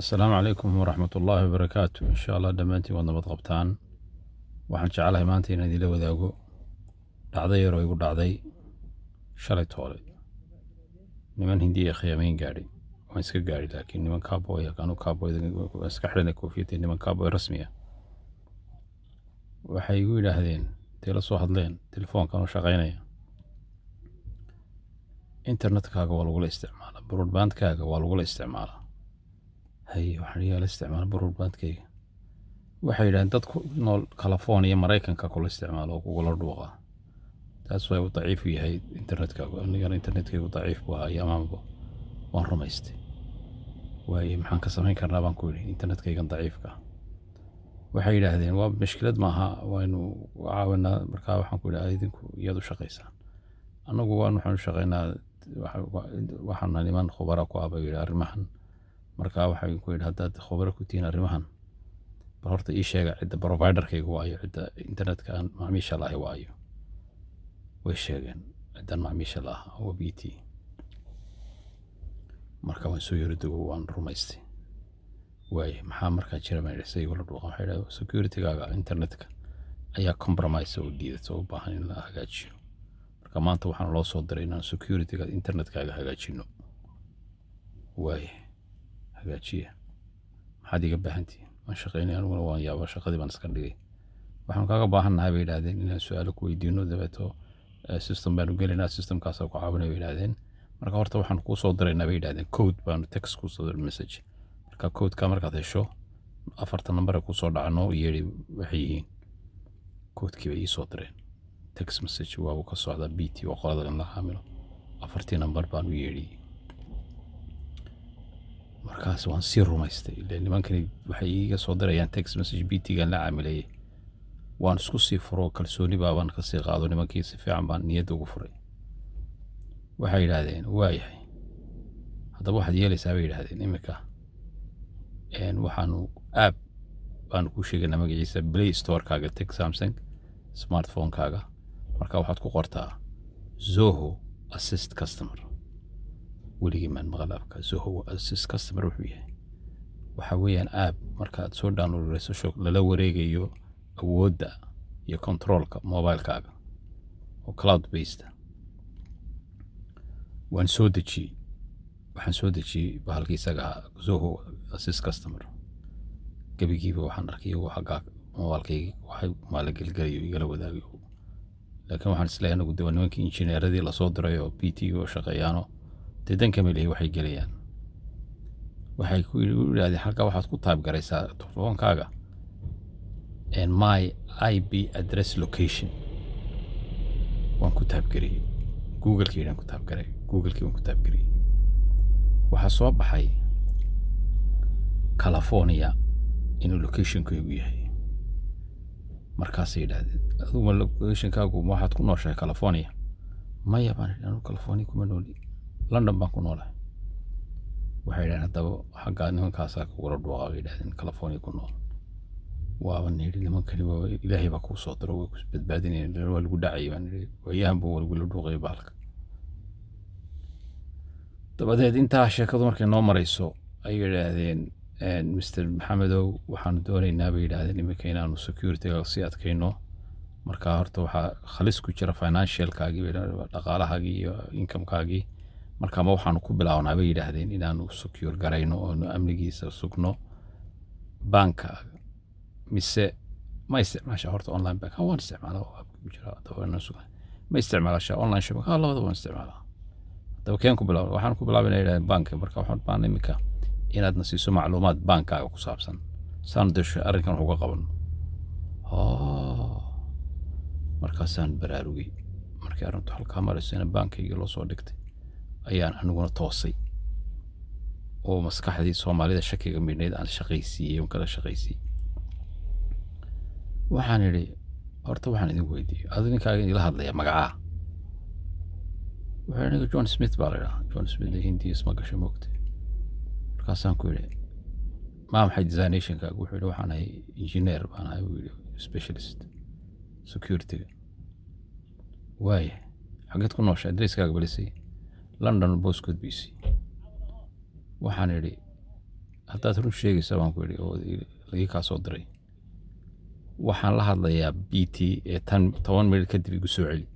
Asalaamu calaykum waraxmatullaahi wabarakaatu. Insha allah dhammaantiin waad nabad qabtaan. Waxaan jeclahay maanta inaan idinla wadaago dhacdo yar oo igu dhacday shalay toole. Niman hindiya khiyaamayn gaadhay. Waan iska gaadhi laakiin niman cowboy anu cowboy iska xidhanay koofiyadda niman cowboy rasmi ah. Waxay igu yidhaahdeen intay la soo hadleen telefoonkan u shaqaynaya. Internetkaaga waa lagula isticmaalaa, broadbandkaaga waa lagula isticmaalaa. waxaan la isticmaala broadbandkayga. Waxay yidhahdeen dad ku nool California Maraykanka kula isticmaalo oo kugula dhuuqa. Taas way u daciif yahay internetkaagu. Anigana internetkaygu daciif buu ahaa amaanba waan rumaystay. Waaye maxaan ka samayn karnaa baan ku yidhi internetkaygan daciifka. Waxay yidhaahdeen waa mushkilad maaha waynu caawinaa markaa waxaan ku yidhi idinku iyadu shaqaysaan. Anagu waxaan u shaqaynaa waxaan niman khubara ku aba yidhi arrimahan. Markaa waxay ku yidhi haddaad khubaro ku tihiin arrimahan bal horta ii sheega cidda providerkaygu waayo cidda internetka aan macaamiisha lahay waayo. Way sheegeen ciddan macaamiisha lahaa oo BT. Marka waan soo yiri dugo waan rumaystay. Waaye maxaa markaa jira ma yidhi say wala dhuuqa waxay yidhahdeen security-gaaga internetka ayaa compromise oo diidata u baahan in la hagaajiyo. Marka maanta waxaan loo soo diray inaan security-ga internetkaaga hagaajino. Waaye hagaajiya maxaad iga baahantihiin waan shaqaynay aniguna waan yaaba shaqadii baan iska dhigay. Waxaan kaaga baahannahay bay yidhaahdeen inaan su'aalo ku weydiino dabeeto system baanu gelinaa systemkaasoo ku caawinay bay yidhaahdeen. Marka horta waxaan kuu soo diraynaa bay yidhaahdeen code baanu text kuu soo diray message. Marka codeka markaad hesho 4 number ku soo dhacno yeeri waxay yihiin codekii bay ii soo direen. Text message waa uu ka socdaa BT oo qolada in la xamilo 4 number baan u yeedhiyey. Markaas waan sii rumaystay ilaa nimankani waxay iiga soo dirayaan text message BT-gan la caamilayay. Waan isku sii furo kalsooni baan ka sii qaado nimankii si fiican baan niyadda ugu furay. Waxay yidhaahdeen waayahay haddaba waxaad yeelaysaa bay yidhaahdeen imika waxaanu app baan ku sheegaynaa magaciisa Play Store-kaaga tag Samsung smartphone-kaaga. Marka waxaad ku qortaa Zoho Assist Customer. weligii maan maqlaabka Zoho Assist Customer wuxuu yahay waxa weeyaan app markaad soo downloadayso lala wareegayo awoodda iyo controlka mobilekaaga oo cloud based. Waxaan soo dejiyey bahalkii isaga Zoho Assist Customer. Gabigiiba waxaan arkay xagga mobilkayga waxay maala gelgelayo igala wadaagayo. Laakiin waxaan isleeyahay anagu nimankii injineeradii la soo diray oo PT oo shaqeeyaano dedan kamilay waxay gelayaan. Waxay ku yiraahdeen halka waxaad ku taab garaysaa telefoonkaaga my IP address location. Waan ku taab gariyay Google-kii aan ku taab garay Google-kii waan ku taab gariyay. Waxa soo baxay California inuu location-kaygu yahay. Markaas ay yidhaahdeen adigu location-kaagu waxaad ku nooshahay California. Maya baan anu California kuma nooli London baan ku noolahay. Waxay yidhahdeen haddaba xagga nimankaasaa kugula dhuuqa bay yidhahdeen California ku nool. Waaban yidhi nimankani waa ilaahay baa kuu soo diro way ku badbaadinayaan waa lagu dhacay baan yidhi waayahanba waa lagula dhuuqay bahalka. Dabadeed intaa sheekadu markay noo marayso ay yidhaahdeen Mr. Maxamedow waxaan doonaynaa bay yidhaahdeen imika inaanu security-ga sii adkayno. Marka horta waxaa khalis ku jira financial-kaagii dhaqaalahaagii iyo income-kaagii. Marka ma waxaanu ku bilaawnaa bay yidhaahdeen inaanu secure garayno oo amnigiisa sugno banka mise ma isticmaashaa horta online bank waan isticmaalaa oo ku jira dabana sugan ma isticmaashaa online shopping labada waan isticmaalaa. Daba keen ku bilaawnaa waxaan ku bilaawnaa yidhaahdeen banka marka waxaan baan imika inaad nasiiso macluumaad bankaaga ku saabsan saan dasho arrinkan uga qabanno. Markaasaan baraarugay markii arrintu halkaa maraysayna bankayga loo soo dhigtay ayaan aniguna toosay oo maskaxdii Soomaalida shakiga midnayd aan shaqaysiiyey oo kala shaqaysiiyey. Waxaan yidhi horta waxaan idin weydiiyey adinkaaga ila hadlaya magacaa. Waxaan yidhi John Smith baa la yidhaahdaa John Smith Hindi isma gasho moogtay. Markaasaan ku yidhi maxay designation-kaagu wuxuu yidhi waxaan ahay engineer baan ahay specialist security-ga. Waaye xageed ku nooshahay adresskaaga balisay London postcode BC. waxaan idhi haddaad run sheegaysa baan ku yidhi oo lagii kaa soo diray waxaan la hadlayaa BT ee 10 minute kadib igu soo celi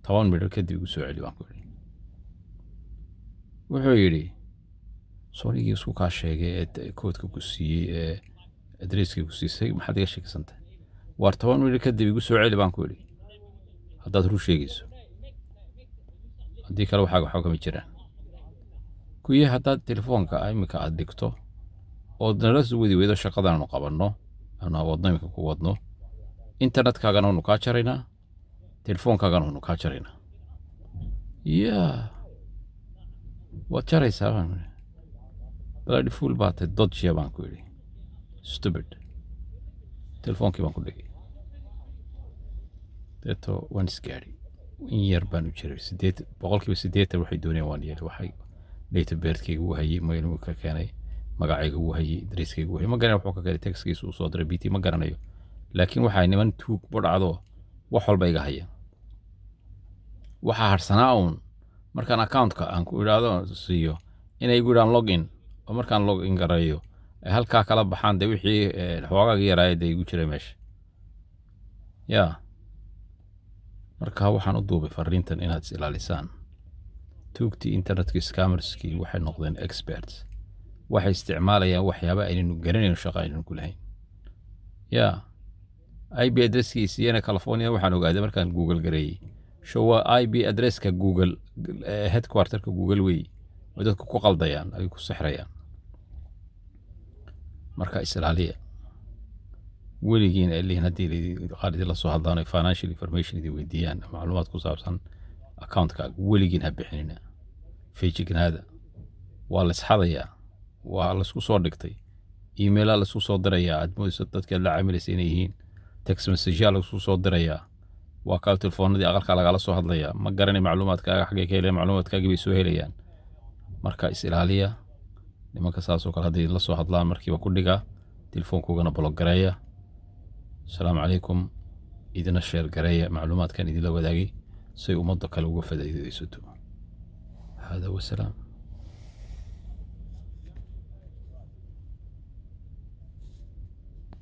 10 minute kadib igu soo celi baan ku yidhi wuxuu yidhi soonigii isku kaa sheegay ee koodka ku siiyey ee adresskii ku siisay maxaad iga sheegsantahay waar 10 minute kadib igu soo celi baan ku yidhi haddaad run sheegayso haddii kale waxaa kama jiraan kuyi haddaad telefoonka iminka aad dhigto oo nala wadi weydo shaqadaanu qabanno aanu wadno iminka ku wadno internetkaagana wanu kaa jaraynaa telefoonkaagana wanu kaa jaraynaa waad jaraysaa baan yidhi bloody fool baa tahay dodgia baan ku yidhi stupid telefoonkii baan ku dhigay deeto waan isgaadhi in yar baan u jiray 80% waxay doonayaan waan yeelay waxay data beertkayga uu hayay maynu ka keenay magacayga uu hayay adresskayga uu hayay ma garanayo wuxuu ka keenay textkiisa uu soo diray BT ma garanayo laakiin waxay niman tuug badhacdo wax walba iga haya waxaa harsanaa uun markaan accountka aan ku idhaahdo siiyo inay igu idhaan login oo markaan login garayo ay halkaa kala baxaan dee wixii xoogaaga yaraaya dee igu jiray meesha marka waxaan u duubay fariintan inaad is ilaalisaan tuugtii internetka scammerskii waxay noqdeen experts waxay isticmaalayaan waxyaaba aynanu garanayno shaqa aynanu ku lahayn IP adresskiisa iyana California waxaan ogaaday markaan Google gareeyay showa IP adresska Google headquarterka Google way oo dadku ku qaldayaan ay ku sixrayaan marka Israailiya weligiin eliin haddii qaaridi la soo hadlaan financial information idin weydiiyaan macluumaad ku saabsan accountka weligiin ha bixinina feejignaada waa la isxadayaa waa la isku soo dhigtay email la isku soo dirayaa aad moodayso dadka la caamilaysa inay yihiin text message la isku soo dirayaa waa ka telefoonadii aqalka lagala soo hadlayaa ma garanay macluumaadkaaga xagee ka helayaan macluumaadkaaga bay soo helayaan marka is ilaaliya nimanka saas oo kale haddii la soo hadlaan markiiba ku dhiga telefoonkoogana block gareeya السلام عليكم إذا نشر قراية معلومات كان إذا لو ذاقي سي أمضى كالوقفة إذا يسدو هذا والسلام